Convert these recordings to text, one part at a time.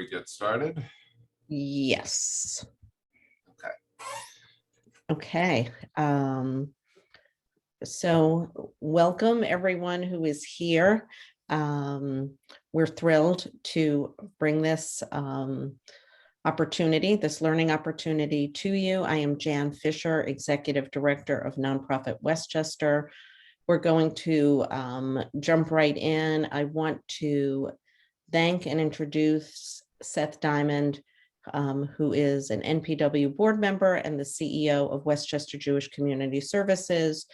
we get started? Yes. Okay. Okay. So welcome everyone who is here. We're thrilled to bring this this learning opportunity to you. I am Jan Fisher, Executive Director of Nonprofit Westchester. We're going to jump right in. I want to thank and introduce Seth Diamond, who is an NPW board member and the CEO of Westchester Jewish Community Services,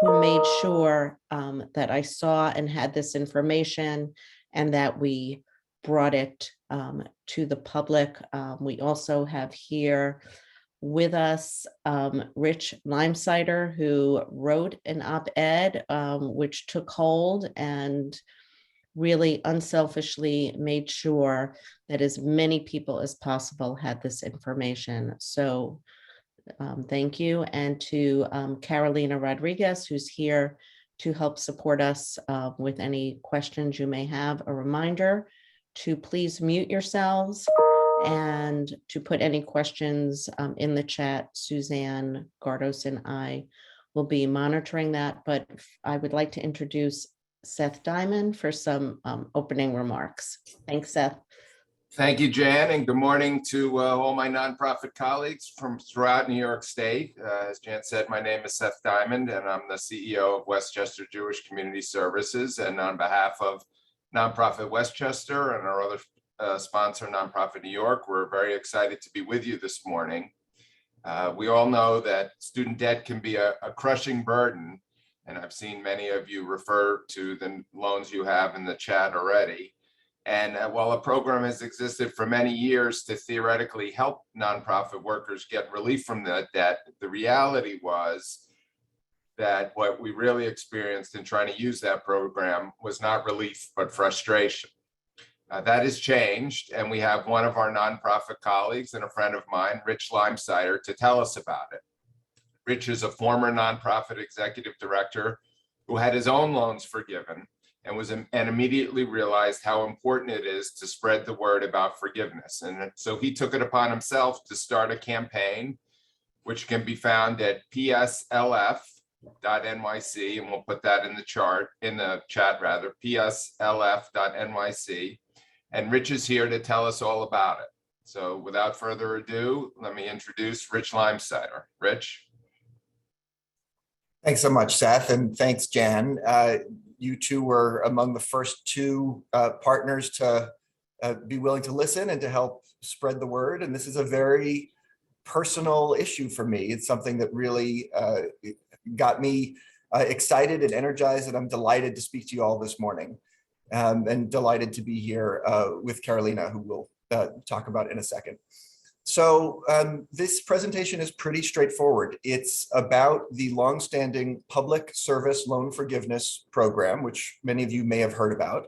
who made sure that I saw and had this information and that we brought it to the public. We also have here with us Rich Leimsider, who wrote an op-ed which took hold and really unselfishly made sure that as many people as possible had this information. So thank you. And to Carolina Rodriguez, who's here to help support us with any questions you may have. A reminder to please mute yourselves and to put any questions in the chat. Suzanne Gardos and I will be monitoring that, but I would like to introduce Seth Diamond for some opening remarks. Thanks, Seth. Thank you, Jan, and good morning to all my nonprofit colleagues from throughout New York State. As Jan said, my name is Seth Diamond, and I'm the CEO of Westchester Jewish Community Services. And on behalf of Nonprofit Westchester and our other sponsor, Nonprofit New York, we're very excited to be with you this morning. We all know that student debt can be a crushing burden, and I've seen many of you refer to the loans you have in the chat already. And while a program has existed for many years to theoretically help nonprofit workers get relief from that debt, the reality was that what we really experienced in trying to use that program was not relief, but frustration. That has changed, and we have one of our nonprofit colleagues and a friend of mine, Rich Leimsider, to tell us about it. Rich is a former nonprofit executive director who had his own loans forgiven and immediately realized how important it is to spread the word about forgiveness. And so he took it upon himself to start a campaign, which can be found at PSLF.nyc, and we'll put that in the chat, PSLF.nyc. And Rich is here to tell us all about it. So without further ado, let me introduce Rich Leimsider. Rich. Thanks so much, Seth, and thanks, Jan. You two were among the first two partners to be willing to listen and to help spread the word. And this is a very personal issue for me. It's something that really got me excited and energized, and I'm delighted to speak to you all this morning, and delighted to be here with Carolina, who we'll talk about in a second. So this presentation is pretty straightforward. It's about the longstanding public service loan forgiveness program, which many of you may have heard about,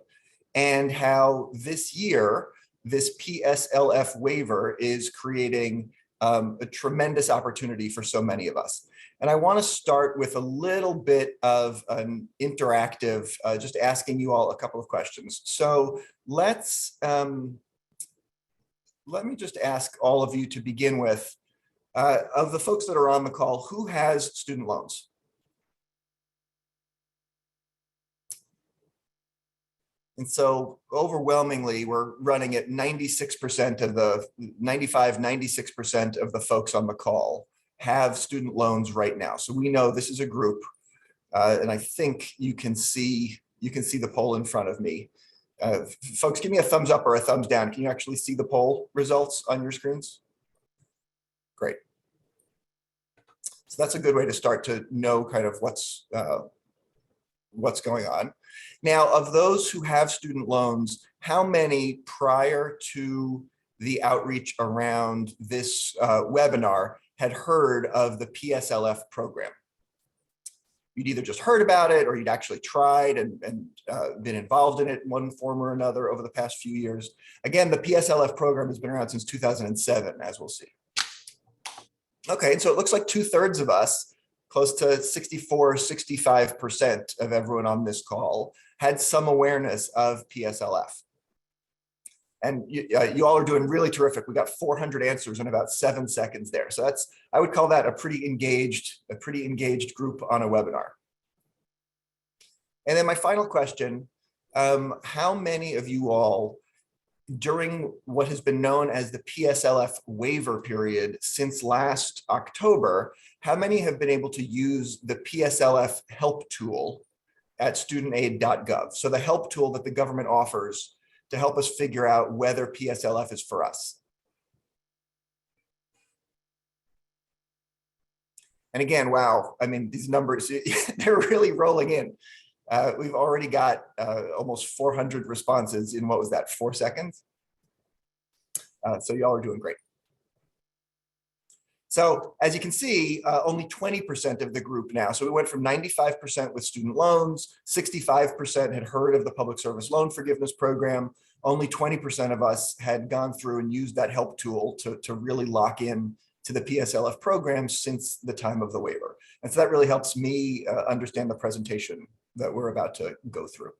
and how this year, this PSLF waiver is creating a tremendous opportunity for so many of us. And I want to start with a little bit of an interactive, just asking you all a couple of questions. So let me just ask all of you to begin with, of the folks that are on the call, who has student loans? And so overwhelmingly, we're running at 96% of the 96% of the folks on the call have student loans right now. So we know this is a group, and I think you can see the poll in front of me. Folks, give me a thumbs up or a thumbs down. Can you actually see the poll results on your screens? Great. So that's a good way to start to know kind of what's going on. Now, of those who have student loans, how many prior to the outreach around this webinar had heard of the PSLF program? You'd either just heard about it or you'd actually tried and been involved in it in one form or another over the past few years. Again, the PSLF program has been around since 2007, as we'll see. Okay, so it looks like 2/3 of us, close to 64, 65% of everyone on this call had some awareness of PSLF. And you all are doing really terrific. We got 400 answers in about 7 seconds there. So I would call that a pretty engaged group on a webinar. And then my final question, how many of you all during what has been known as the PSLF waiver period since last October, how many have been able to use the PSLF help tool at studentaid.gov? So the help tool that the government offers to help us figure out whether PSLF is for us. And again, wow, I mean, these numbers, they're really rolling in. We've already got almost 400 responses in, what was that, 4 seconds? So y'all are doing great. So as you can see, only 20% of the group now. So we went from 95% with student loans, 65% had heard of the public service loan forgiveness program. Only 20% of us had gone through and used that help tool to really lock in to the PSLF program since the time of the waiver. And so that really helps me understand the presentation that we're about to go through.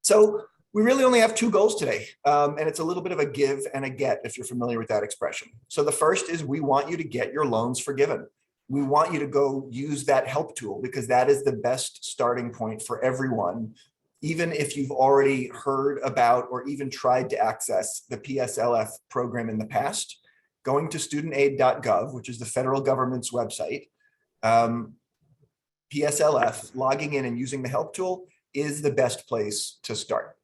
So we really only have 2 goals today, and it's a little bit of a give and a get if you're familiar with that expression. So the first is we want you to get your loans forgiven. We want you to go use that help tool because that is the best starting point for everyone, even if you've already heard about or even tried to access the PSLF program in the past. Going to studentaid.gov, which is the federal government's website, PSLF, logging in and using the help tool is the best place to start.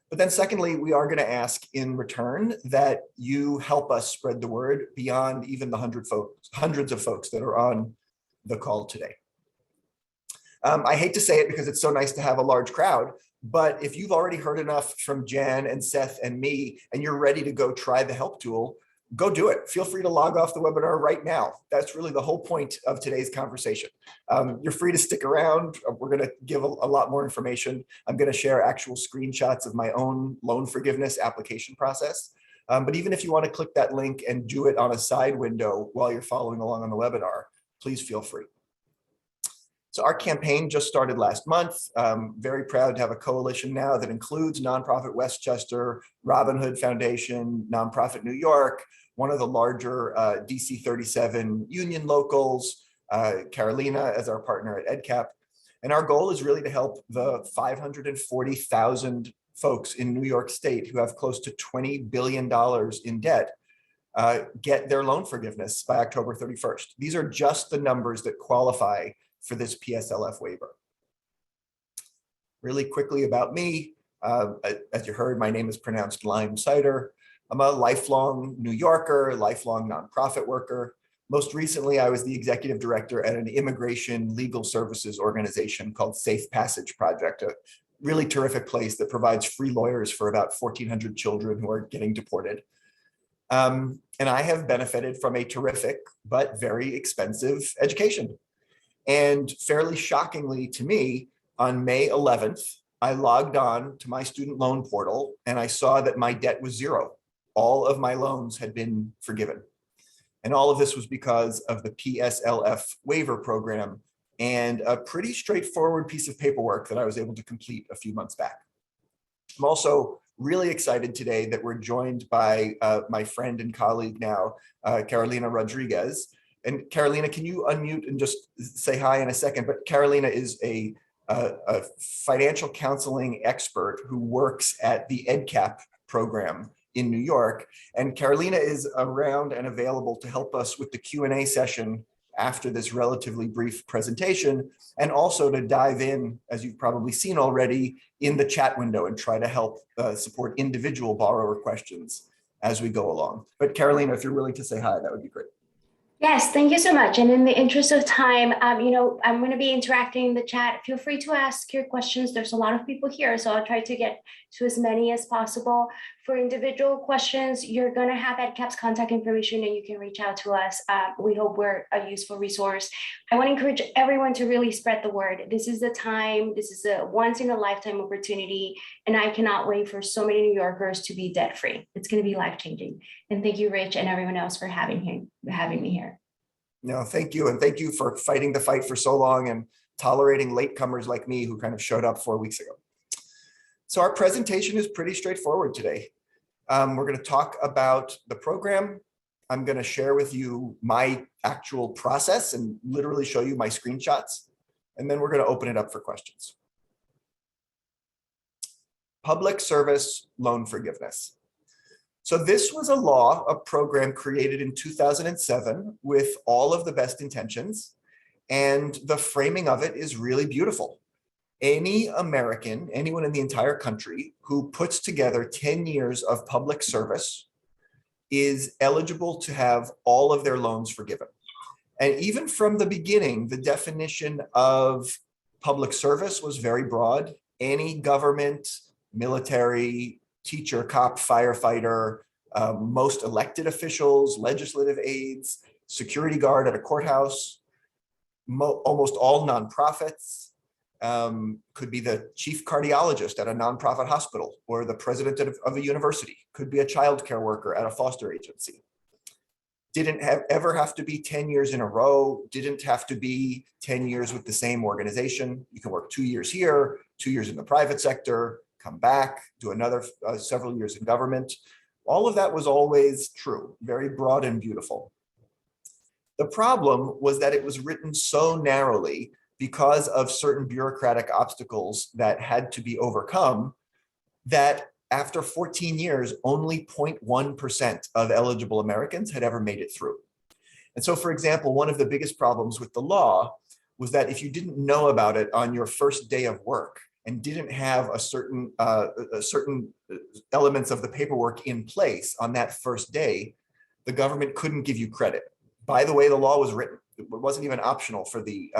But then secondly, we are going to ask in return that you help us spread the word beyond even the hundreds of folks that are on the call today. I hate to say it because it's so nice to have a large crowd, but if you've already heard enough from Jan and Seth and me, and you're ready to go try the help tool, go do it. Feel free to log off the webinar right now. That's really the whole point of today's conversation. You're free to stick around. We're going to give a lot more information. I'm going to share actual screenshots of my own loan forgiveness application process. But even if you want to click that link and do it on a side window while you're following along on the webinar, please feel free. So our campaign just started last month. Very proud to have a coalition now that includes Nonprofit Westchester, Robin Hood Foundation, Nonprofit New York, one of the larger DC 37 union locals, Carolina as our partner at EdCap. And our goal is really to help the 540,000 folks in New York State who have close to $20 billion in debt get their loan forgiveness by October 31st. These are just the numbers that qualify for this PSLF waiver. Really quickly about me, as you heard, my name is pronounced Leimsider. I'm a lifelong New Yorker, lifelong nonprofit worker. Most recently, I was the executive director at an immigration legal services organization called Safe Passage Project, a really terrific place that provides free lawyers for about 1,400 children who are getting deported. And I have benefited from a terrific but very expensive education. And fairly shockingly to me, on May 11th, I logged on to my student loan portal and I saw that my debt was zero. All of my loans had been forgiven. And all of this was because of the PSLF waiver program and a pretty straightforward piece of paperwork that I was able to complete a few months back. I'm also really excited today that we're joined by my friend and colleague now, Carolina Rodriguez. And Carolina, can you unmute and just say hi in a second? But Carolina is a financial counseling expert who works at the EdCap program in New York. And Carolina is around and available to help us with the Q&A session after this relatively brief presentation, and also to dive in, as you've probably seen already, in the chat window and try to help support individual borrower questions as we go along. But Carolina, if you're willing to say hi, that would be great. Yes, thank you so much. And in the interest of time, I'm going to be interacting in the chat. Feel free to ask your questions. There's a lot of people here, so I'll try to get to as many as possible. For individual questions, you're going to have EdCap's contact information and you can reach out to us. We hope we're a useful resource. I want to encourage everyone to really spread the word. This is the time. This is a once in a lifetime opportunity. And I cannot wait for so many New Yorkers to be debt free. It's going to be life changing. And thank you, Rich, and everyone else for having me here. No, thank you. And thank you for fighting the fight for so long and tolerating latecomers like me who kind of showed up 4 weeks ago. So our presentation is pretty straightforward today. We're going to talk about the program. I'm going to share with you my actual process and literally show you my screenshots. And then we're going to open it up for questions. Public service loan forgiveness. So this was a program created in 2007 with all of the best intentions. And the framing of it is really beautiful. Any American, anyone in the entire country who puts together 10 years of public service is eligible to have all of their loans forgiven. And even from the beginning, the definition of public service was very broad. Any government, military, teacher, cop, firefighter, most elected officials, legislative aides, security guard at a courthouse, almost all nonprofits, could be the chief cardiologist at a nonprofit hospital or the president of a university, could be a childcare worker at a foster agency. Didn't ever have to be 10 years in a row, didn't have to be 10 years with the same organization. You can work 2 years here, 2 years in the private sector, come back, do another several years in government. All of that was always true, very broad and beautiful. The problem was that it was written so narrowly because of certain bureaucratic obstacles that had to be overcome, that after 14 years, only 0.1% of eligible Americans had ever made it through. And so, for example, one of the biggest problems with the law was that if you didn't know about it on your first day of work and didn't have a certain elements of the paperwork in place on that first day, the government couldn't give you credit. By the way, the law was written. It wasn't even optional for the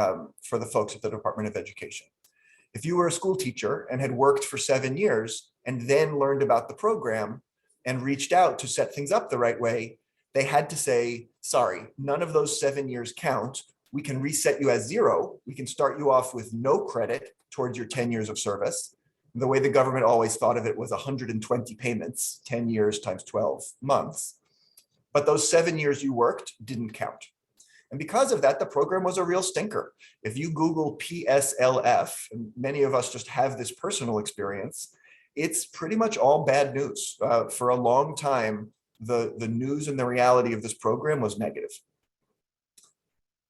folks at the Department of Education. If you were a school teacher and had worked for 7 years and then learned about the program and reached out to set things up the right way, they had to say, sorry, none of those 7 years count. We can reset you as 0. We can start you off with no credit towards your 10 years of service. The way the government always thought of it was 120 payments, 10 years times 12 months. But those 7 years you worked didn't count. And because of that, the program was a real stinker. If you Google PSLF, and many of us just have this personal experience, it's pretty much all bad news. For a long time, the news and the reality of this program was negative.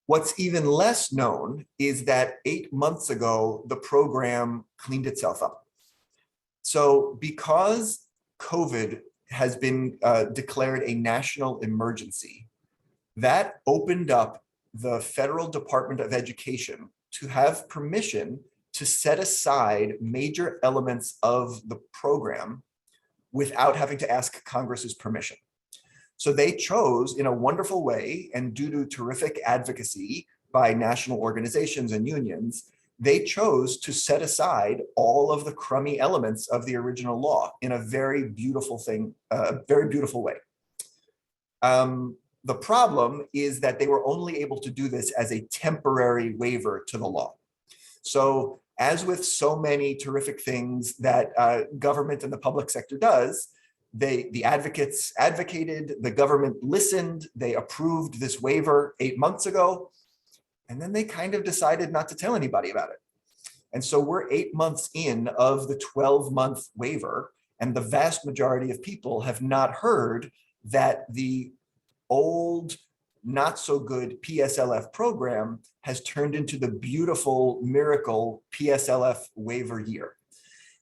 What's even less known is that 8 months ago, the program cleaned itself up. So because COVID has been declared a national emergency, that opened up the Federal Department of Education to have permission to set aside major elements of the program without having to ask Congress's permission. So they chose, in a wonderful way, and due to terrific advocacy by national organizations and unions, they chose to set aside all of the crummy elements of the original law in a very beautiful way. The problem is that they were only able to do this as a temporary waiver to the law. So as with so many terrific things that government and the public sector does, the advocates advocated, the government listened, they approved this waiver 8 months ago, and then they kind of decided not to tell anybody about it. And so we're 8 months in of the 12-month waiver, and the vast majority of people have not heard that the old, not so good PSLF program has turned into the beautiful miracle PSLF waiver year.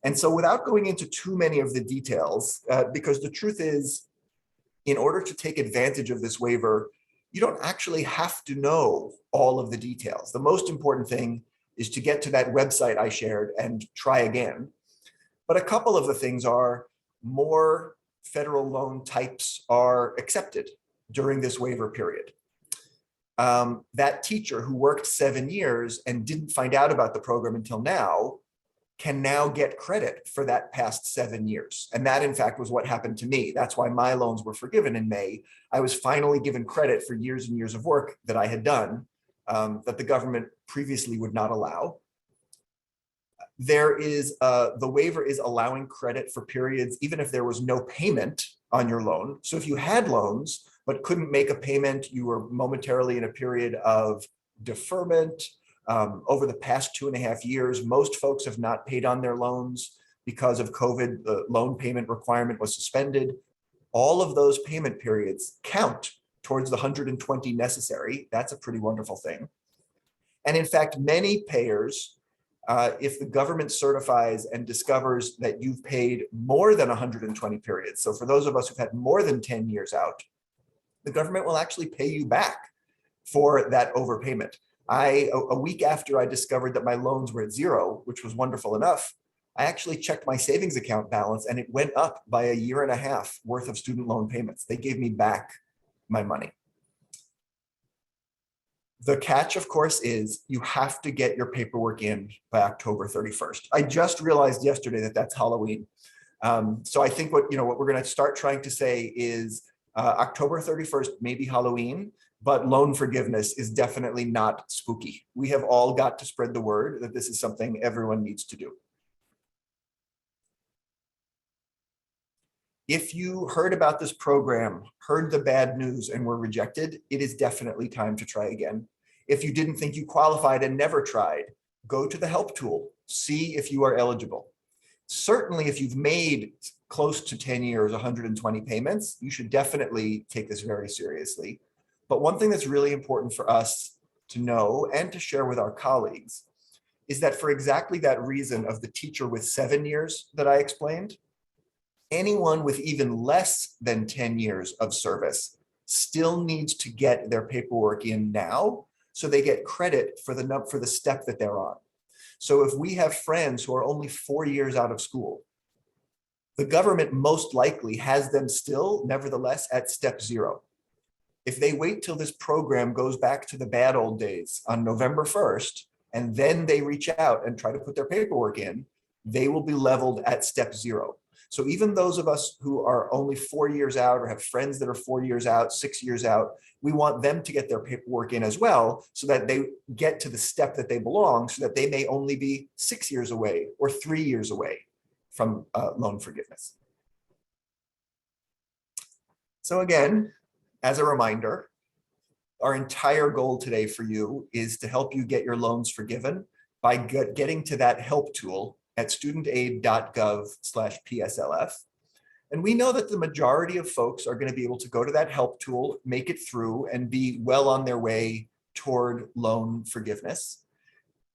And so without going into too many of the details, because the truth is, in order to take advantage of this waiver, you don't actually have to know all of the details. The most important thing is to get to that website I shared and try again. But a couple of the things are, more federal loan types are accepted during this waiver period. That teacher who worked 7 years and didn't find out about the program until now can now get credit for that past 7 years. And that, in fact, was what happened to me. That's why my loans were forgiven in May. I was finally given credit for years and years of work that I had done that the government previously would not allow. There is, the waiver is allowing credit for periods, even if there was no payment on your loan. So if you had loans, but couldn't make a payment, you were momentarily in a period of deferment. Over the past 2.5 years, most folks have not paid on their loans. because of COVID, the loan payment requirement was suspended. All of those payment periods count towards the 120 necessary. That's a pretty wonderful thing. And in fact, many payers, if the government certifies and discovers that you've paid more than 120 periods, so for those of us who've had more than 10 years out, the government will actually pay you back for that overpayment. A week after I discovered that my loans were at zero, which was wonderful enough, I actually checked my savings account balance and it went up by a year and a half worth of student loan payments. They gave me back my money. The catch, of course, is you have to get your paperwork in by October 31st. I just realized yesterday that that's Halloween. So I think what we're going to start trying to say is October 31st may be Halloween, but loan forgiveness is definitely not spooky. We have all got to spread the word that this is something everyone needs to do. If you heard about this program, heard the bad news and were rejected, it is definitely time to try again. If you didn't think you qualified and never tried, go to the help tool, see if you are eligible. Certainly, if you've made close to 10 years, 120 payments, you should definitely take this very seriously. But one thing that's really important for us to know and to share with our colleagues is that for exactly that reason of the teacher with 7 years that I explained, anyone with even less than 10 years of service still needs to get their paperwork in now so they get credit for the step that they're on. So if we have friends who are only 4 years out of school, the government most likely has them still, nevertheless, at step 0. If they wait till this program goes back to the bad old days on November 1st, and then they reach out and try to put their paperwork in, they will be leveled at step 0. So even those of us who are only 4 years out or have friends that are 4 years out, 6 years out, we want them to get their paperwork in as well so that they get to the step that they belong, so that they may only be 6 years away or 3 years away from loan forgiveness. So again, as a reminder, our entire goal today for you is to help you get your loans forgiven by getting to that help tool at studentaid.gov/PSLF. And we know that the majority of folks are going to be able to go to that help tool, make it through, and be well on their way toward loan forgiveness.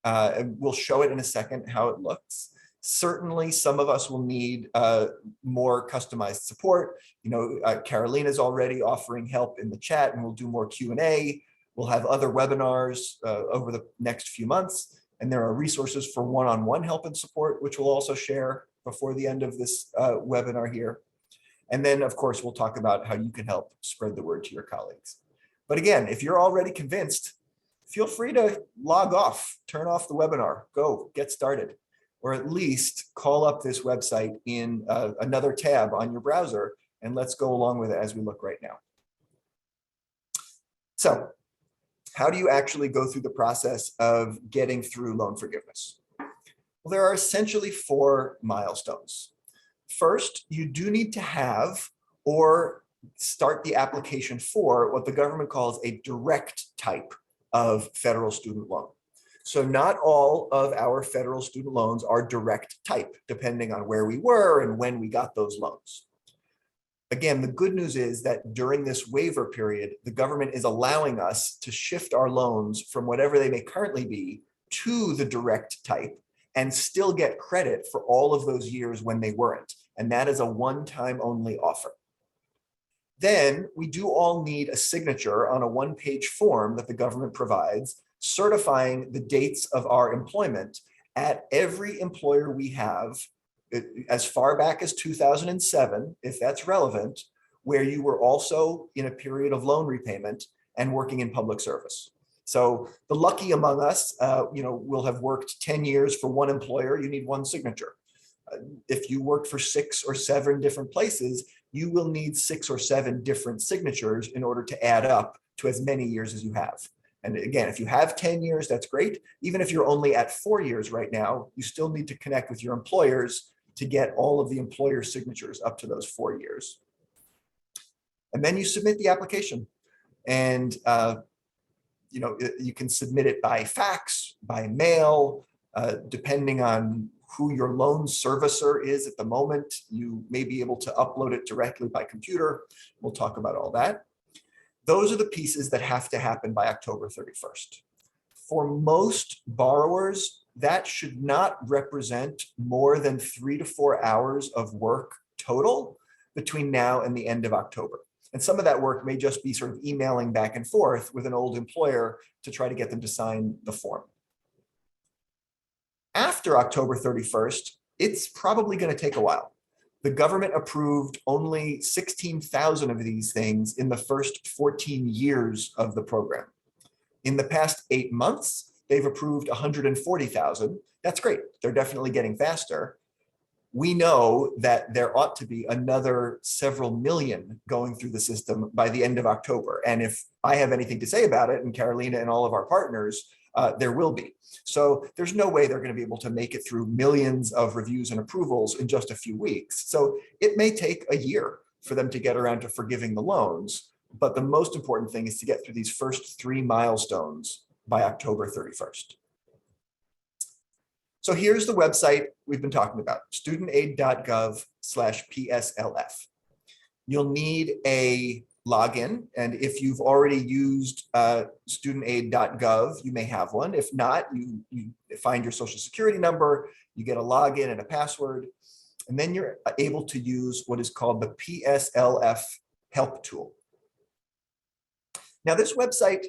And we'll show it in a second how it looks. Certainly, some of us will need more customized support. Carolina's already offering help in the chat, and we'll do more Q&A. We'll have other webinars over the next few months. And there are resources for one-on-one help and support, which we'll also share before the end of this webinar here. And then, of course, we'll talk about how you can help spread the word to your colleagues. But again, if you're already convinced, feel free to log off, turn off the webinar, go get started, or at least call up this website in another tab on your browser, and let's go along with it as we look right now. So, how do you actually go through the process of getting through loan forgiveness? Well, there are essentially 4 milestones. First, you do need to have or start the application for what the government calls a direct type of federal student loan. So not all of our federal student loans are direct type, depending on where we were and when we got those loans. Again, the good news is that during this waiver period, the government is allowing us to shift our loans from whatever they may currently be to the direct type and still get credit for all of those years when they weren't. And that is a one-time only offer. Then we do all need a signature on a 1-page form that the government provides, certifying the dates of our employment at every employer we have, as far back as 2007, if that's relevant, where you were also in a period of loan repayment and working in public service. So the lucky among us, will have worked 10 years for one employer, you need one signature. If you worked for 6 or 7 different places, you will need 6 or 7 different signatures in order to add up to as many years as you have. And again, if you have 10 years, that's great. Even if you're only at 4 years right now, you still need to connect with your employers to get all of the employer signatures up to those 4 years. And then you submit the application. And you can submit it by fax, by mail, depending on who your loan servicer is at the moment. You may be able to upload it directly by computer. We'll talk about all that. Those are the pieces that have to happen by October 31st. For most borrowers, that should not represent more than 3 to 4 hours of work total between now and the end of October. And some of that work may just be sort of emailing back and forth with an old employer to try to get them to sign the form. After October 31st, it's probably going to take a while. The government approved only 16,000 of these things in the first 14 years of the program. In the past 8 months, they've approved 140,000. That's great. They're definitely getting faster. We know that there ought to be another several million going through the system by the end of October. And if I have anything to say about it, and Carolina and all of our partners, there will be. So there's no way they're going to be able to make it through millions of reviews and approvals in just a few weeks. So it may take a year for them to get around to forgiving the loans. But the most important thing is to get through these first 3 milestones by October 31st. So here's the website we've been talking about, studentaid.gov/PSLF. You'll need a login, and if you've already used studentaid.gov, you may have one. If not, you find your social security number, you get a login and a password, and then you're able to use what is called the PSLF help tool. Now this website,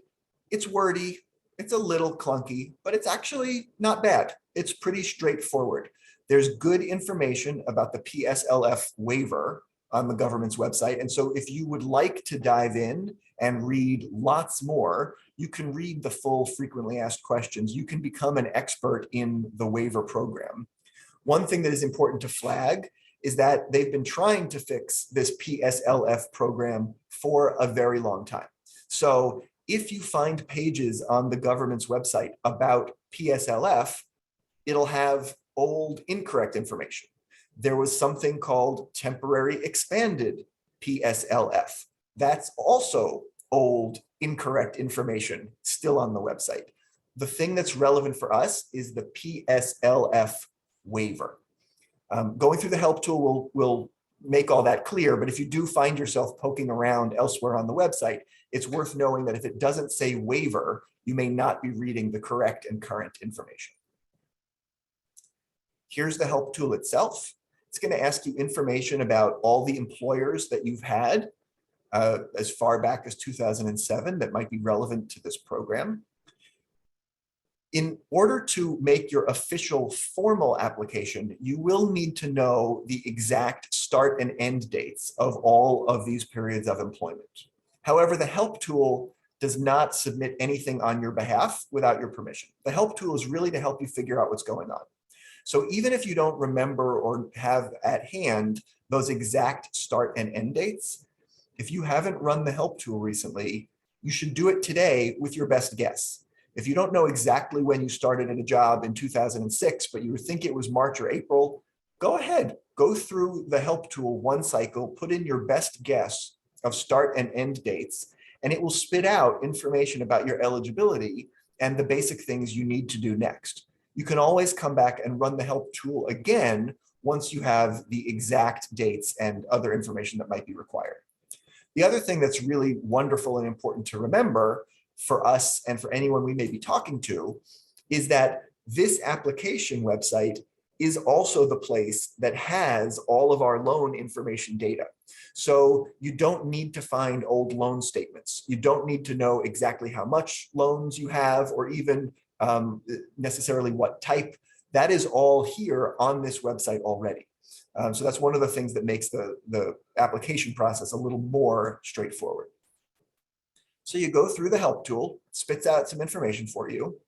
it's wordy, it's a little clunky, but it's actually not bad. It's pretty straightforward. There's good information about the PSLF waiver on the government's website. And so if you would like to dive in and read lots more, you can read the full frequently asked questions. You can become an expert in the waiver program. One thing that is important to flag is that they've been trying to fix this PSLF program for a very long time. So if you find pages on the government's website about PSLF, it'll have old incorrect information. There was something called temporary expanded PSLF. That's also old incorrect information still on the website. The thing that's relevant for us is the PSLF waiver. Going through the help tool will make all that clear, but if you do find yourself poking around elsewhere on the website, it's worth knowing that if it doesn't say waiver, you may not be reading the correct and current information. Here's the help tool itself. It's going to ask you information about all the employers that you've had as far back as 2007 that might be relevant to this program. In order to make your official formal application, you will need to know the exact start and end dates of all of these periods of employment. However, the help tool does not submit anything on your behalf without your permission. The help tool is really to help you figure out what's going on. So even if you don't remember or have at hand those exact start and end dates, if you haven't run the help tool recently, you should do it today with your best guess. If you don't know exactly when you started at a job in 2006, but you think it was March or April, go ahead, go through the help tool one cycle, put in your best guess of start and end dates, and it will spit out information about your eligibility and the basic things you need to do next. You can always come back and run the help tool again once you have the exact dates and other information that might be required. The other thing that's really wonderful and important to remember for us and for anyone we may be talking to is that this application website is also the place that has all of our loan information data. So you don't need to find old loan statements. You don't need to know exactly how much loans you have or even necessarily what type. That is all here on this website already. So that's one of the things that makes the application process a little more straightforward. So you go through the help tool, spits out some information for you.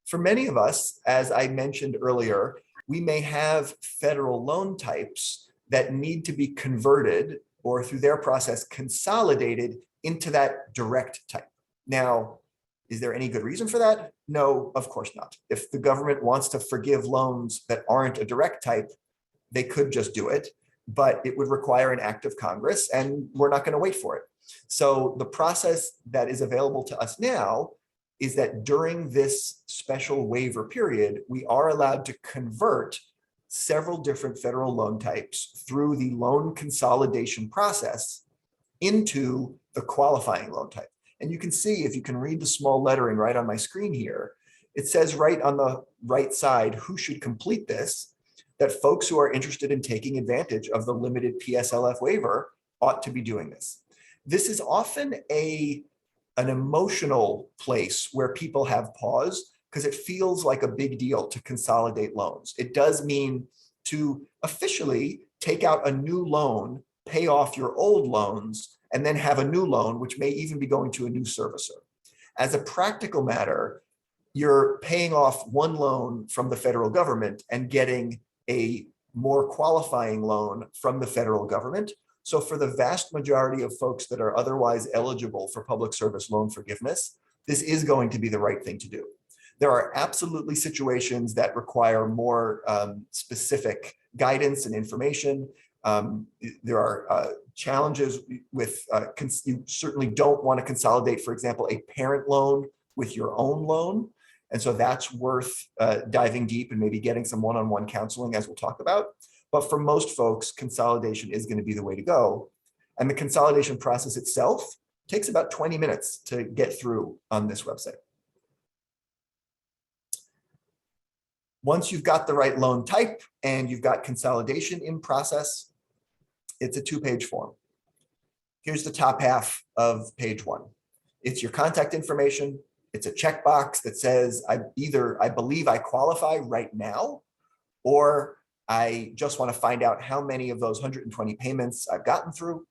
For many of us, as I mentioned earlier, we may have federal loan types that need to be converted or through their process consolidated into that direct type. Now, is there any good reason for that? No, of course not. If the government wants to forgive loans that aren't a direct type, they could just do it, but it would require an act of Congress, and we're not going to wait for it. So the process that is available to us now is that during this special waiver period, we are allowed to convert several different federal loan types through the loan consolidation process into the qualifying loan type. And you can see, if you can read the small lettering right on my screen here, it says right on the right side who should complete this, that folks who are interested in taking advantage of the limited PSLF waiver ought to be doing this. This is often an emotional place where people have pause because it feels like a big deal to consolidate loans. It does mean to officially take out a new loan, pay off your old loans, and then have a new loan, which may even be going to a new servicer. As a practical matter, you're paying off one loan from the federal government and getting a more qualifying loan from the federal government. So for the vast majority of folks that are otherwise eligible for public service loan forgiveness, this is going to be the right thing to do. There are absolutely situations that require more specific guidance and information. There are challenges with, you certainly don't want to consolidate, for example, a parent loan with your own loan. And so that's worth diving deep and maybe getting some one-on-one counseling, as we'll talk about. But for most folks, consolidation is going to be the way to go. And the consolidation process itself takes about 20 minutes to get through on this website. Once you've got the right loan type and you've got consolidation in process, it's a 2-page form. Here's the top half of page 1. It's your contact information. It's a checkbox that says I believe I qualify right now, or I just want to find out how many of those 120 payments I've gotten through.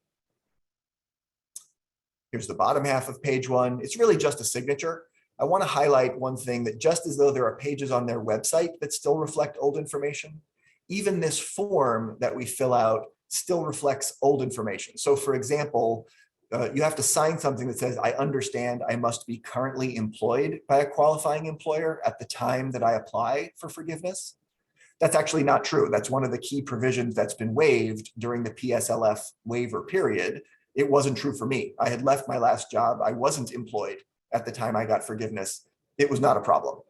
Here's the bottom half of page 1. It's really just a signature. I want to highlight one thing, that just as though there are pages on their website that still reflect old information, even this form that we fill out still reflects old information. So for example, you have to sign something that says, I understand I must be currently employed by a qualifying employer at the time that I apply for forgiveness. That's actually not true. That's one of the key provisions that's been waived during the PSLF waiver period. It wasn't true for me. I had left my last job. I wasn't employed at the time I got forgiveness. It was not a problem.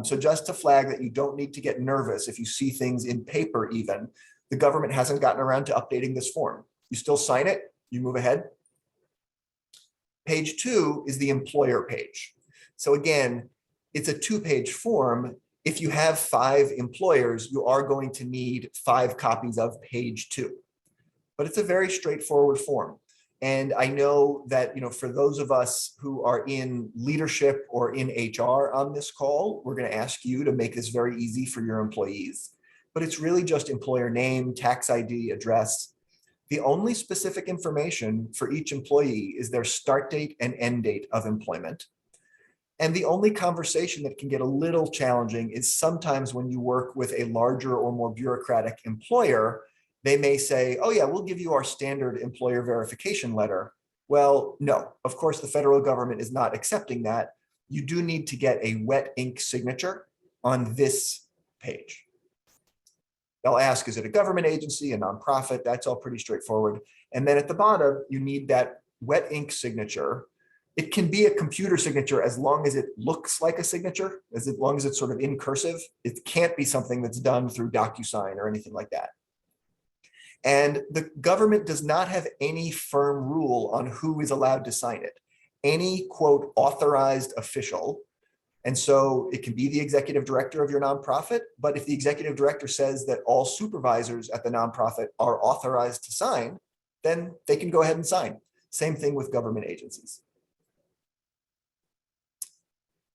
So just to flag that you don't need to get nervous if you see things in paper even. The government hasn't gotten around to updating this form. You still sign it, you move ahead. Page 2 is the employer page. So again, it's a 2-page form. If you have 5 employers, you are going to need 5 copies of page 2. But it's a very straightforward form. And I know that, for those of us who are in leadership or in HR on this call, we're going to ask you to make this very easy for your employees. But it's really just employer name, tax ID, address. The only specific information for each employee is their start date and end date of employment. And the only conversation that can get a little challenging is sometimes when you work with a larger or more bureaucratic employer, they may say, oh yeah, we'll give you our standard employer verification letter. Well, no, of course, the federal government is not accepting that. You do need to get a wet ink signature on this page. They'll ask, is it a government agency, a nonprofit? That's all pretty straightforward. And then at the bottom, you need that wet ink signature. It can be a computer signature as long as it looks like a signature, as long as it's sort of in cursive. It can't be something that's done through DocuSign or anything like that. And the government does not have any firm rule on who is allowed to sign it. Any, quote, authorized official. And so it can be the executive director of your nonprofit, but if the executive director says that all supervisors at the nonprofit are authorized to sign, then they can go ahead and sign. Same thing with government agencies.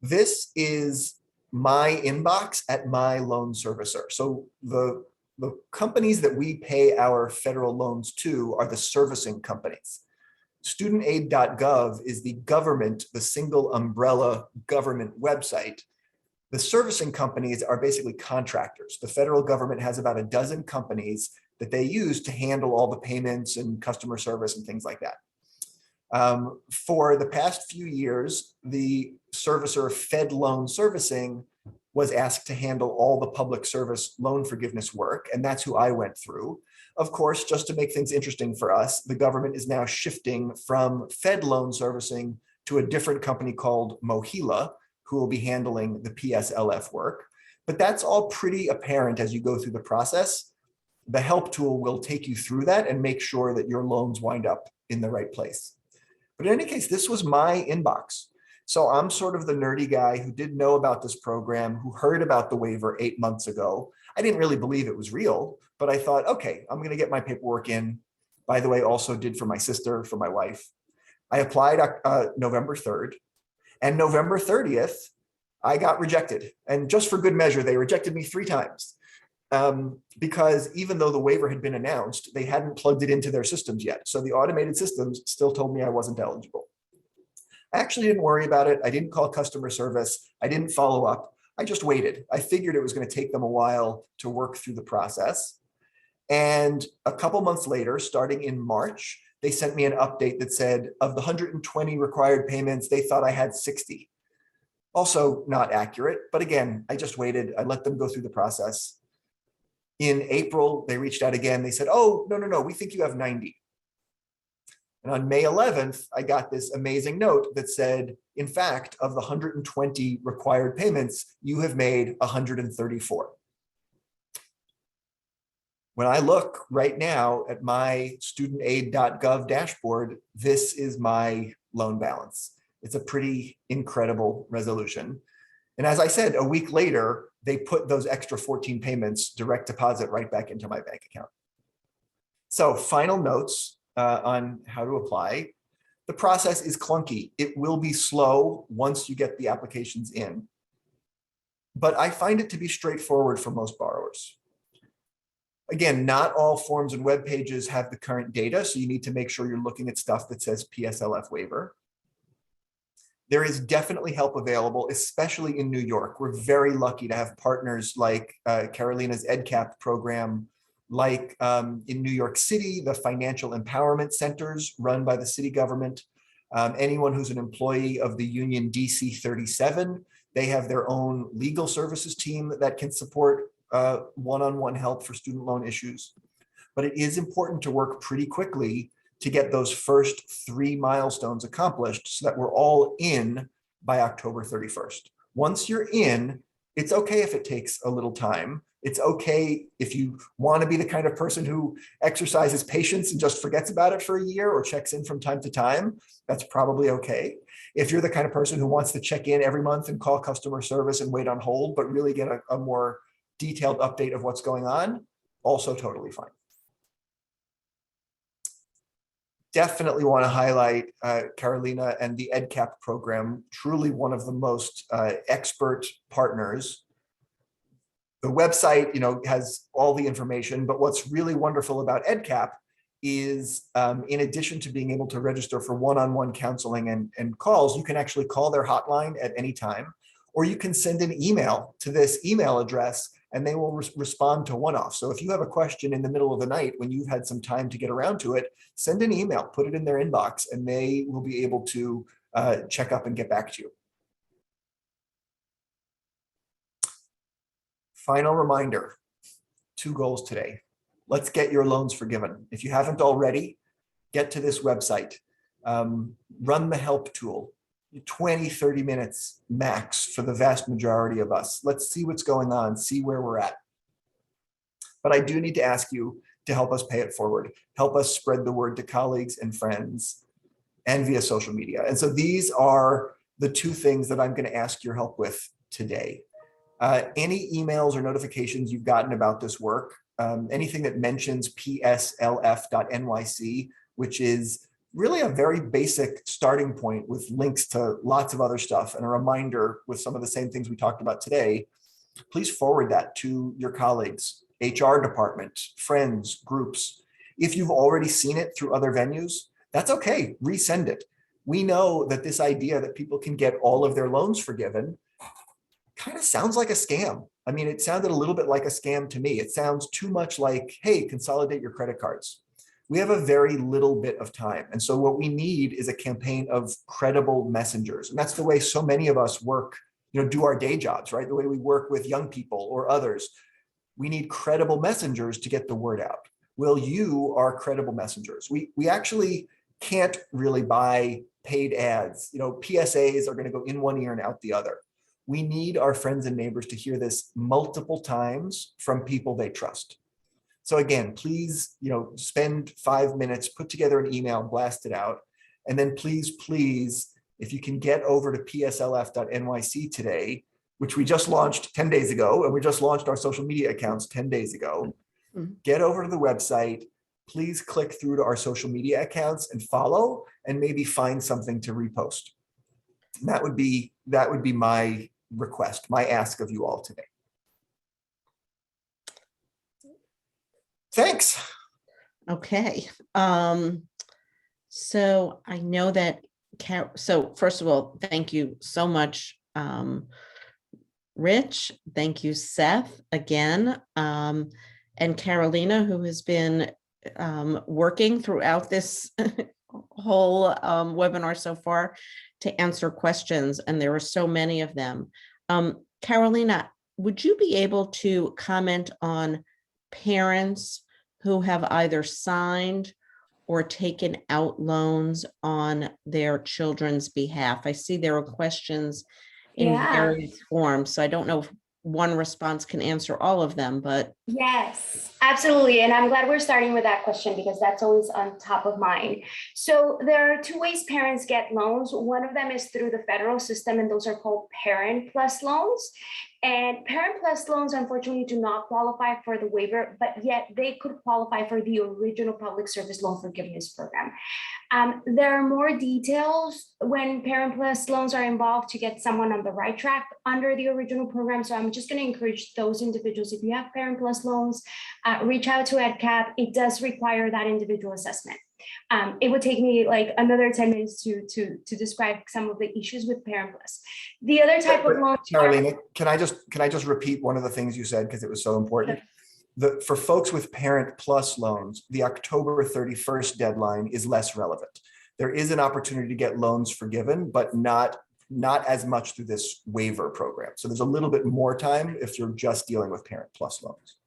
This is my inbox at my loan servicer. So the companies that we pay our federal loans to are the servicing companies. Studentaid.gov is the government, the single umbrella government website. The servicing companies are basically contractors. The federal government has about a dozen companies that they use to handle all the payments and customer service and things like that. For the past few years, the servicer Fed Loan Servicing was asked to handle all the public service loan forgiveness work, and that's who I went through. Of course, just to make things interesting for us, the government is now shifting from Fed Loan Servicing to a different company called Mohila, who will be handling the PSLF work. But that's all pretty apparent as you go through the process. The help tool will take you through that and make sure that your loans wind up in the right place. But in any case, this was my inbox. So I'm sort of the nerdy guy who didn't know about this program, who heard about the waiver 8 months ago. I didn't really believe it was real, but I thought, okay, I'm going to get my paperwork in. By the way, also did for my sister, for my wife. I applied November 3rd, and November 30th, I got rejected. And just for good measure, they rejected me 3 times. Because even though the waiver had been announced, they hadn't plugged it into their systems yet. So the automated systems still told me I wasn't eligible. I actually didn't worry about it. I didn't call customer service. I didn't follow up. I just waited. I figured it was going to take them a while to work through the process. And a couple months later, starting in March, they sent me an update that said of the 120 required payments, they thought I had 60. Also not accurate, but again, I just waited. I let them go through the process. In April, they reached out again. They said, oh, no, we think you have 90. And on May 11th, I got this amazing note that said, in fact, of the 120 required payments, you have made 134. When I look right now at my studentaid.gov dashboard, this is my loan balance. It's a pretty incredible resolution. And as I said, a week later, they put those extra 14 payments direct deposit right back into my bank account. So final notes on how to apply. The process is clunky. It will be slow once you get the applications in, but I find it to be straightforward for most borrowers. Again, not all forms and web pages have the current data, so you need to make sure you're looking at stuff that says PSLF waiver. There is definitely help available, especially in New York. We're very lucky to have partners like Carolina's EdCap program, like in New York City, the financial empowerment centers run by the city government. Anyone who's an employee of the union DC 37, they have their own legal services team that can support one-on-one help for student loan issues. But it is important to work pretty quickly to get those first 3 milestones accomplished so that we're all in by October 31st. Once you're in, it's okay if it takes a little time. It's okay if you want to be the kind of person who exercises patience and just forgets about it for a year or checks in from time to time. That's probably okay. If you're the kind of person who wants to check in every month and call customer service and wait on hold, but really get a more detailed update of what's going on, also totally fine. Definitely want to highlight Carolina and the EdCap program, truly one of the most expert partners. The website, has all the information, but what's really wonderful about EdCap is in addition to being able to register for one-on-one counseling and calls, you can actually call their hotline at any time, or you can send an email to this email address and they will respond to one-off. So if you have a question in the middle of the night when you've had some time to get around to it, send an email, put it in their inbox, and they will be able to check up and get back to you. Final reminder, 2 goals today. Let's get your loans forgiven. If you haven't already, get to this website, run the help tool. 20, 30 minutes max for the vast majority of us. Let's see what's going on, see where we're at. But I do need to ask you to help us pay it forward. Help us spread the word to colleagues and friends and via social media. And so these are the 2 things that I'm going to ask your help with today. Any emails or notifications you've gotten about this work, anything that mentions PSLF.nyc, which is really a very basic starting point with links to lots of other stuff and a reminder with some of the same things we talked about today, please forward that to your colleagues, HR department, friends, groups. If you've already seen it through other venues, that's okay, resend it. We know that this idea that people can get all of their loans forgiven kind of sounds like a scam. I mean, it sounded a little bit like a scam to me. It sounds too much like, hey, consolidate your credit cards. We have a very little bit of time. And so what we need is a campaign of credible messengers. And that's the way so many of us work, do our day jobs, right? The way we work with young people or others. We need credible messengers to get the word out. Well, you are credible messengers. We actually can't really buy paid ads. PSAs are going to go in one ear and out the other. We need our friends and neighbors to hear this multiple times from people they trust. So again, please, spend 5 minutes, put together an email, blast it out. And then please, if you can get over to PSLF.nyc today, which we just launched 10 days ago, and we just launched our social media accounts 10 days ago, get over to the website, please click through to our social media accounts and follow, and maybe find something to repost. And that would be my request, my ask of you all today. Thanks. Okay. So I know that, so first of all, thank you so much, Rich. Thank you, Seth, again. And Carolina, who has been working throughout this whole webinar so far to answer questions, and there are so many of them. Carolina, would you be able to comment on parents who have either signed or taken out loans on their children's behalf? I see there are questions in various forms, so I don't know if one response can answer all of them, but. Yes, absolutely. And I'm glad we're starting with that question because that's always on top of mind. So there are two ways parents get loans. One of them is through the federal system, and those are called Parent Plus loans. And Parent Plus loans, unfortunately, do not qualify for the waiver, but yet they could qualify for the original Public Service Loan Forgiveness Program. There are more details when Parent Plus loans are involved to get someone on the right track under the original program. So I'm just going to encourage those individuals, if you have Parent Plus loans, reach out to EdCap. It does require that individual assessment. It would take me like another 10 minutes to describe some of the issues with Parent Plus. The other type of loan. Carolina, can I just repeat one of the things you said because it was so important? For folks with Parent Plus loans, the October 31st deadline is less relevant. There is an opportunity to get loans forgiven, but not as much through this waiver program. So there's a little bit more time if you're just dealing with Parent Plus loans.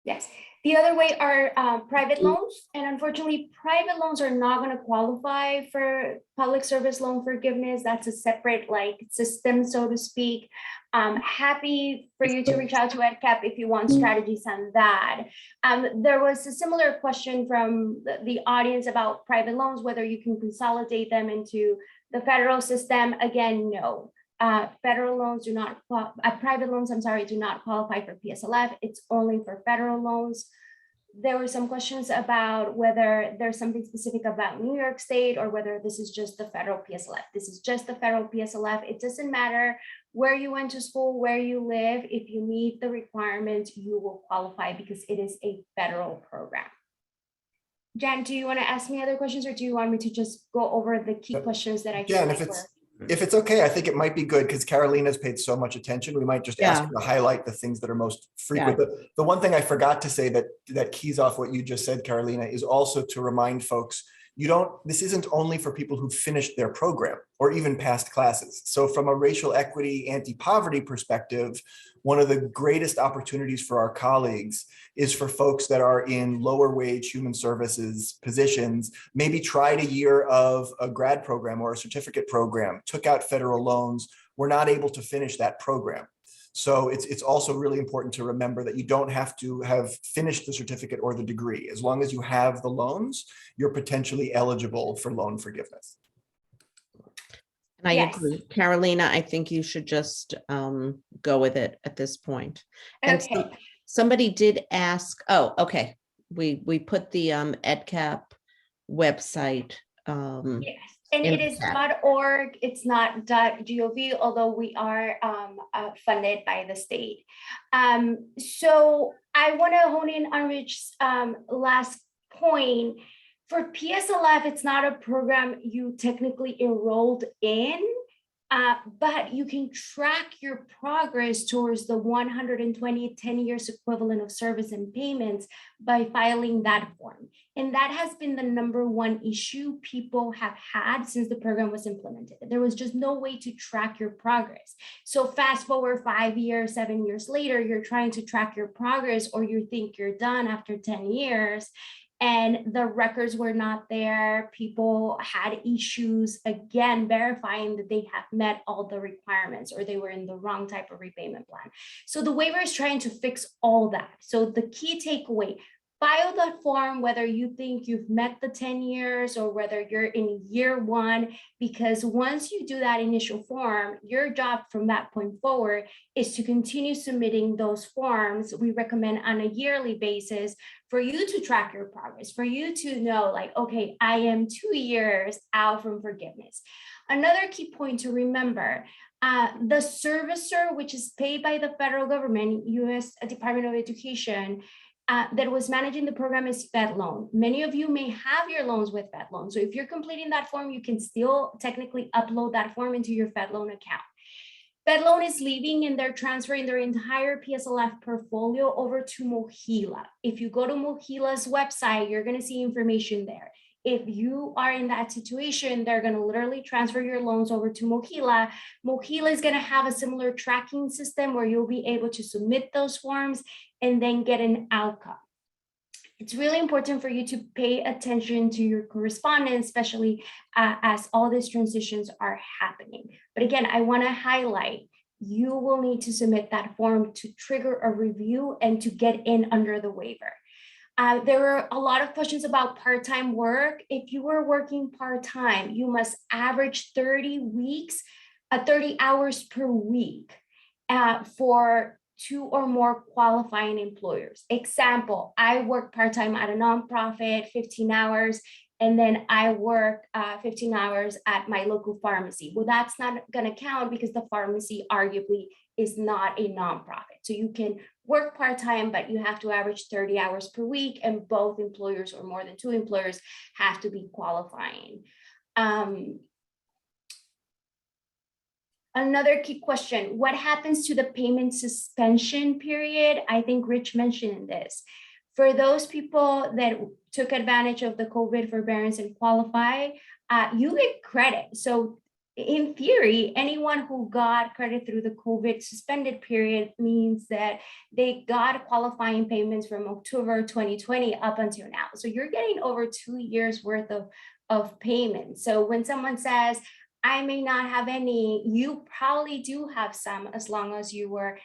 Yes. The other way are private loans. And unfortunately, private loans are not going to qualify for Public Service Loan Forgiveness. That's a separate system, so to speak. Happy for you to reach out to EdCap if you want strategies on that. There was a similar question from the audience about private loans, whether you can consolidate them into the federal system. Again, no. Federal loans do not, private loans, do not qualify for PSLF. It's only for federal loans. There were some questions about whether there's something specific about New York State or whether this is just the federal PSLF. This is just the federal PSLF. It doesn't matter where you went to school, where you live. If you meet the requirements, you will qualify because it is a federal program. Jan, do you want to ask me other questions, or do you want me to just go over the key questions that I feel like were? If it's okay, I think it might be good because Carolina's paid so much attention. We might just ask her to highlight the things that are most frequent. But the one thing I forgot to say that keys off what you just said, Carolina, is also to remind folks, this isn't only for people who finished their program or even passed classes. So from a racial equity, anti-poverty perspective, one of the greatest opportunities for our colleagues is for folks that are in lower wage human services positions, maybe tried a year of a grad program or a certificate program, took out federal loans, were not able to finish that program. So it's also really important to remember that you don't have to have finished the certificate or the degree. As long as you have the loans, you're potentially eligible for loan forgiveness. And I agree. Carolina, I think you should just go with it at this point. And somebody did ask, okay. We put the EdCap website. Yes. And it is .org, it's not .gov, although we are funded by the state. So I want to hone in on Rich's last point. For PSLF, it's not a program you technically enrolled in, but you can track your progress towards the 120 10 years equivalent of service and payments by filing that form. And that has been the #1 issue people have had since the program was implemented. There was just no way to track your progress. So fast forward 5 years, 7 years later, you're trying to track your progress, or you think you're done after 10 years. and the records were not there. People had issues, again, verifying that they have met all the requirements or they were in the wrong type of repayment plan. So the waiver is trying to fix all that. So the key takeaway, file that form, whether you think you've met the 10 years or whether you're in year one, because once you do that initial form, your job from that point forward is to continue submitting those forms. We recommend on a yearly basis for you to track your progress, for you to know like, okay, I am 2 years out from forgiveness. Another key point to remember, the servicer, which is paid by the federal government, U.S. Department of Education, that was managing the program is FedLoan. Many of you may have your loans with FedLoan. So if you're completing that form, you can still technically upload that form into your FedLoan account. FedLoan is leaving and they're transferring their entire PSLF portfolio over to Mohila. If you go to Mohila's website, you're going to see information there. If you are in that situation, they're going to literally transfer your loans over to Mohila. Mohila is going to have a similar tracking system where you'll be able to submit those forms and then get an outcome. It's really important for you to pay attention to your correspondence, especially as all these transitions are happening. But again, I want to highlight, you will need to submit that form to trigger a review and to get in under the waiver. There were a lot of questions about part-time work. If you were working part-time, you must average 30 hours per week for 2 or more qualifying employers. Example, I work part-time at a nonprofit, 15 hours, and then I work 15 hours at my local pharmacy. Well, that's not gonna count because the pharmacy arguably is not a nonprofit. So you can work part-time, but you have to average 30 hours per week, and both employers or more than 2 employers have to be qualifying. Another key question, what happens to the payment suspension period? I think Rich mentioned this. For those people that took advantage of the COVID forbearance and qualify, you get credit. So in theory, anyone who got credit through the COVID suspended period means that they got qualifying payments from October 2020 up until now. So you're getting over 2 years worth of payments. So when someone says, I may not have any, you probably do have some as long as you were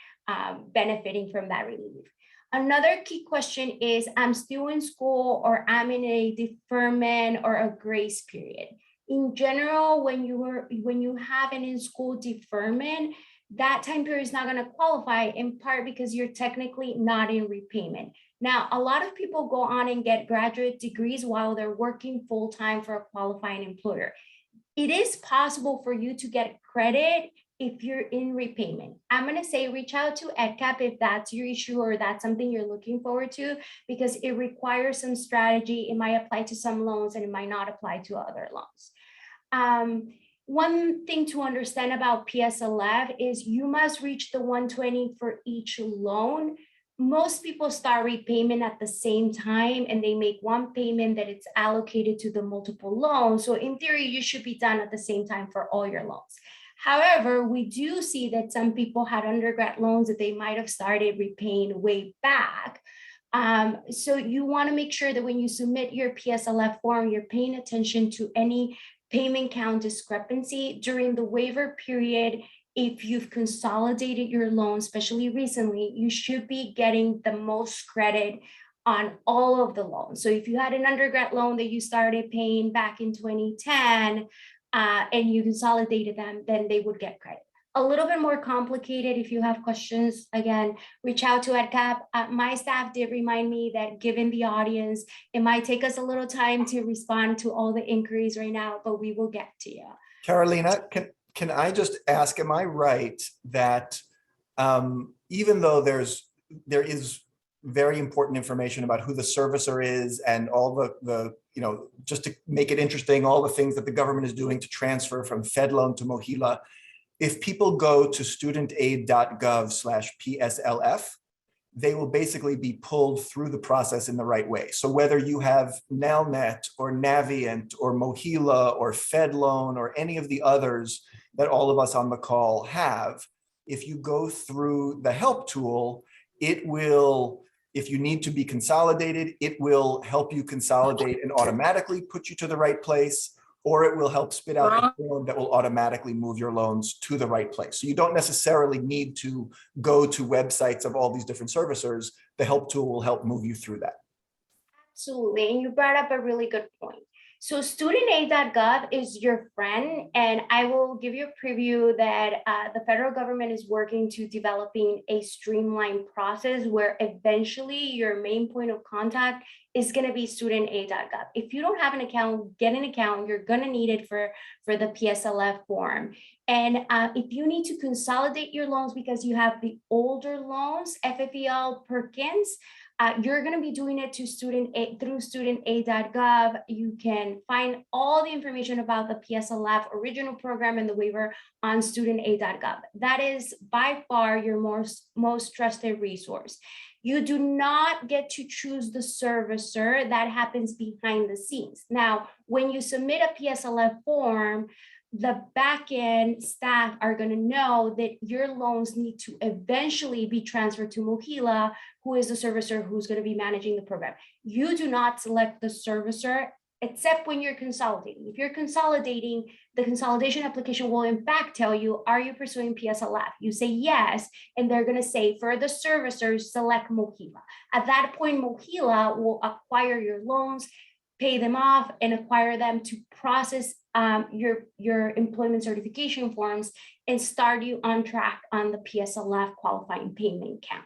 benefiting from that relief. Another key question is, I'm still in school or I'm in a deferment or a grace period. In general, when you have an in-school deferment, that time period is not going to qualify, in part because you're technically not in repayment. Now, a lot of people go on and get graduate degrees while they're working full-time for a qualifying employer. It is possible for you to get credit if you're in repayment. I'm going to say reach out to EdCap if that's your issue or that's something you're looking forward to, because it requires some strategy. It might apply to some loans and it might not apply to other loans. One thing to understand about PSLF is you must reach the 120 for each loan. Most people start repayment at the same time and they make one payment that it's allocated to the multiple loans. So in theory, you should be done at the same time for all your loans. However, we do see that some people had undergrad loans that they might have started repaying way back. So you want to make sure that when you submit your PSLF form, you're paying attention to any payment count discrepancy during the waiver period. If you've consolidated your loan, especially recently, you should be getting the most credit on all of the loans. So if you had an undergrad loan that you started paying back in 2010 and you consolidated them, then they would get credit. A little bit more complicated. If you have questions, again, reach out to EdCap. My staff did remind me that given the audience, it might take us a little time to respond to all the inquiries right now, but we will get to you. Carolina, can I just ask, am I right that even though there is very important information about who the servicer is and all the just to make it interesting, all the things that the government is doing to transfer from FedLoan to Mohila, if people go to studentaid.gov/PSLF, they will basically be pulled through the process in the right way. So whether you have Nelnet or Navient or Mohila or FedLoan or any of the others that all of us on the call have, if you go through the help tool, it will If you need to be consolidated, it will help you consolidate and automatically put you to the right place, or it will help spit out a form that will automatically move your loans to the right place. So you don't necessarily need to go to websites of all these different servicers. The help tool will help move you through that. Absolutely. And you brought up a really good point. So studentaid.gov is your friend, and I will give you a preview that the federal government is working to developing a streamlined process where eventually your main point of contact is going to be studentaid.gov. If you don't have an account, get an account. You're going to need it for the PSLF form. And if you need to consolidate your loans because you have the older loans, FFEL, Perkins, you're going to be doing it to through studentaid.gov. You can find all the information about the PSLF original program and the waiver on studentaid.gov. That is by far your most trusted resource. You do not get to choose the servicer. That happens behind the scenes. Now, when you submit a PSLF form, the backend staff are going to know that your loans need to eventually be transferred to Mohila, who is the servicer who's going to be managing the program. You do not select the servicer except when you're consolidating. If you're consolidating, the consolidation application will in fact tell you, are you pursuing PSLF? You say yes, and they're going to say for the servicers, select Mohila. At that point, Mohila will acquire your loans, pay them off, and acquire them to process your employment certification forms and start you on track on the PSLF qualifying payment count.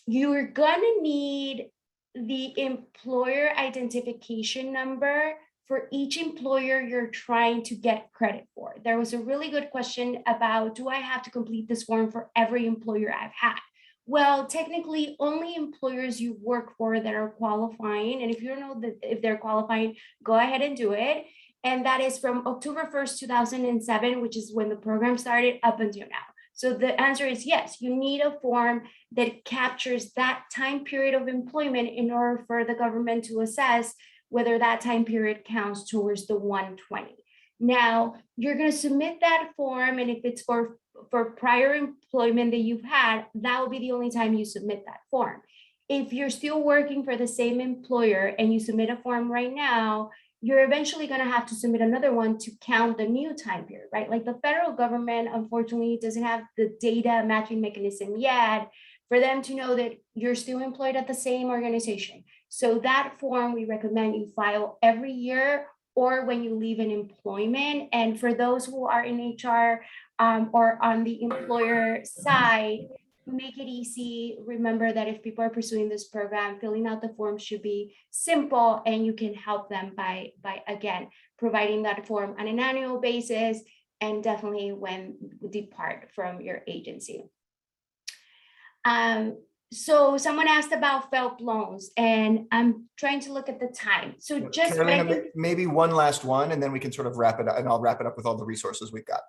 You're gonna need the employer identification number for each employer you're trying to get credit for. There was a really good question about, do I have to complete this form for every employer I've had? Well, technically, only employers you work for that are qualifying. And if you don't know that if they're qualifying, go ahead and do it. And that is from October 1st, 2007, which is when the program started, up until now. So the answer is yes, you need a form that captures that time period of employment in order for the government to assess whether that time period counts towards the 120. Now, you're going to submit that form, and if it's for prior employment that you've had, that will be the only time you submit that form. If you're still working for the same employer and you submit a form right now, you're eventually going to have to submit another one to count the new time period, right? Like the federal government, unfortunately, doesn't have the data matching mechanism yet for them to know that you're still employed at the same organization. So that form, we recommend you file every year or when you leave an employment. And for those who are in HR or on the employer side, make it easy. Remember that if people are pursuing this program, filling out the form should be simple, and you can help them by again, providing that form on an annual basis, and definitely when you depart from your agency. So someone asked about FFELP loans, and I'm trying to look at the time. So just Carolina, maybe one last one, and then we can sort of wrap it up, and I'll wrap it up with all the resources we've got.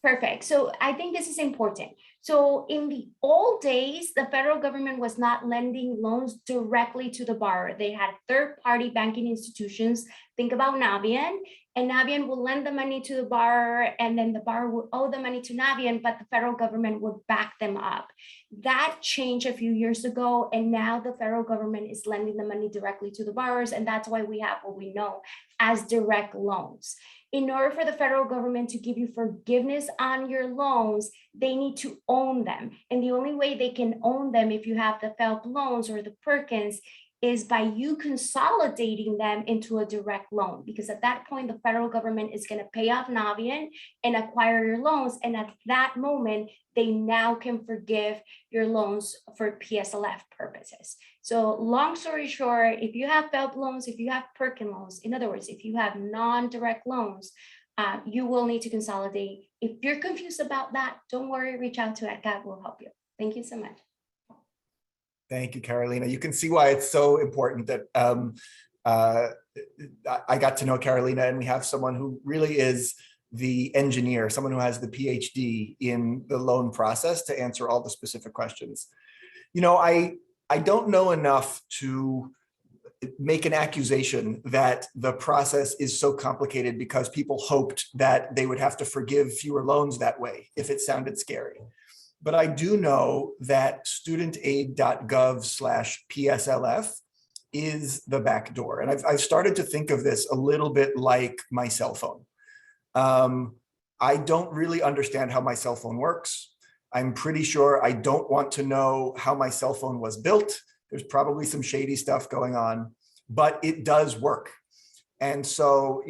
Perfect. So I think this is important. So in the old days, the federal government was not lending loans directly to the borrower. They had third-party banking institutions. Think about Navient, and Navient will lend the money to the borrower, and then the borrower will owe the money to Navient, but the federal government would back them up. That changed a few years ago, and now the federal government is lending the money directly to the borrowers, and that's why we have what we know as direct loans. In order for the federal government to give you forgiveness on your loans, they need to own them. And the only way they can own them, if you have the FFELP loans or the Perkins, is by you consolidating them into a direct loan. Because at that point, the federal government is going to pay off Navient and acquire your loans. And at that moment, they now can forgive your loans for PSLF purposes. So long story short, if you have FFELP loans, if you have Perkin loans, in other words, if you have non-direct loans, you will need to consolidate. If you're confused about that, don't worry, reach out to EdCap, we'll help you. Thank you so much. Thank you, Carolina. You can see why it's so important that I got to know Carolina, and we have someone who really is the engineer, someone who has the PhD in the loan process to answer all the specific questions. You know, I don't know enough to make an accusation that the process is so complicated because people hoped that they would have to forgive fewer loans that way, if it sounded scary. But I do know that studentaid.gov/PSLF is the back door. And I've started to think of this a little bit like my cell phone. I don't really understand how my cell phone works. I'm pretty sure I don't want to know how my cell phone was built. There's probably some shady stuff going on, but it does work. And so,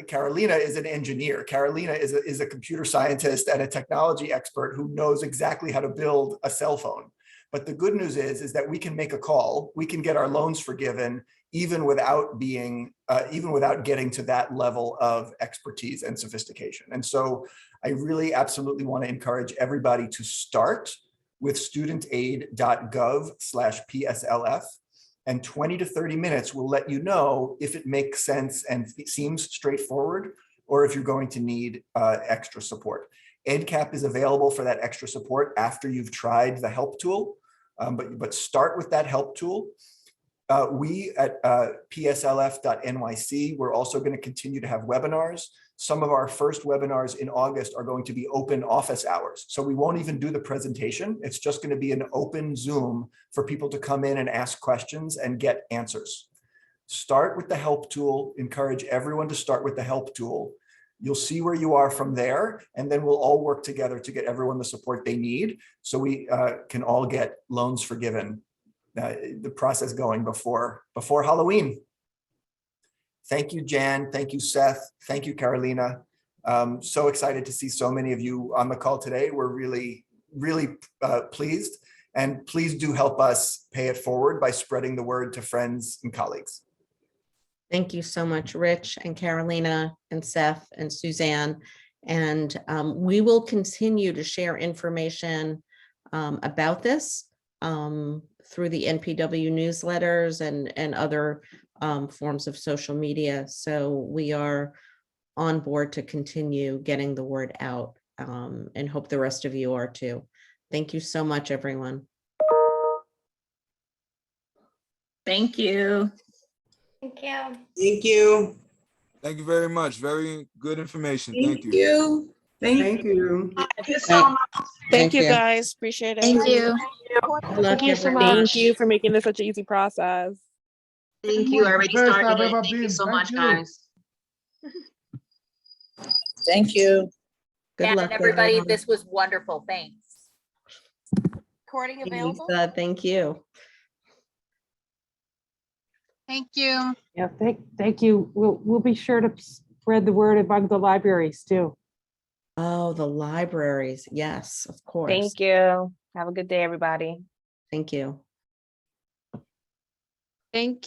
Carolina is an engineer. Carolina is a computer scientist and a technology expert who knows exactly how to build a cell phone. But the good news is that we can make a call. We can get our loans forgiven, even without getting to that level of expertise and sophistication. And so I really absolutely want to encourage everybody to start with studentaid.gov/PSLF. And 20 to 30 minutes will let you know if it makes sense and it seems straightforward, or if you're going to need extra support. EdCap is available for that extra support after you've tried the help tool, but start with that help tool. We at PSLF.nyc, we're also going to continue to have webinars. Some of our first webinars in August are going to be open office hours. So we won't even do the presentation. It's just going to be an open Zoom for people to come in and ask questions and get answers. Start with the help tool. Encourage everyone to start with the help tool. You'll see where you are from there, and then we'll all work together to get everyone the support they need so we can all get loans forgiven, the process going before Halloween. Thank you, Jan. Thank you, Seth. Thank you, Carolina. So excited to see so many of you on the call today. We're really, really pleased. And please do help us pay it forward by spreading the word to friends and colleagues. Thank you so much, Rich and Carolina and Seth and Suzanne. And we will continue to share information about this through the NPW newsletters and other forms of social media. So we are on board to continue getting the word out and hope the rest of you are too. Thank you so much, everyone. Thank you. Thank you. Thank you. Thank you very much. Very good information. Thank you. Thank you. Thank you so much. Thank you guys, appreciate it. Thank you. Good luck, Thank you so everyone. much. Thank you for making this such an easy process. Thank you. I already First started I've it. ever Thank you been. so Thank much, you. guys. Thank you. Good And luck, everybody, everyone. this was wonderful. Thanks. Recording available? Lisa, thank you. Thank you. Yeah, thank you. We'll be sure to spread the word among the libraries too. Oh, the libraries. Yes, of course. Thank you. Have a good day, everybody. Thank you. Thank you.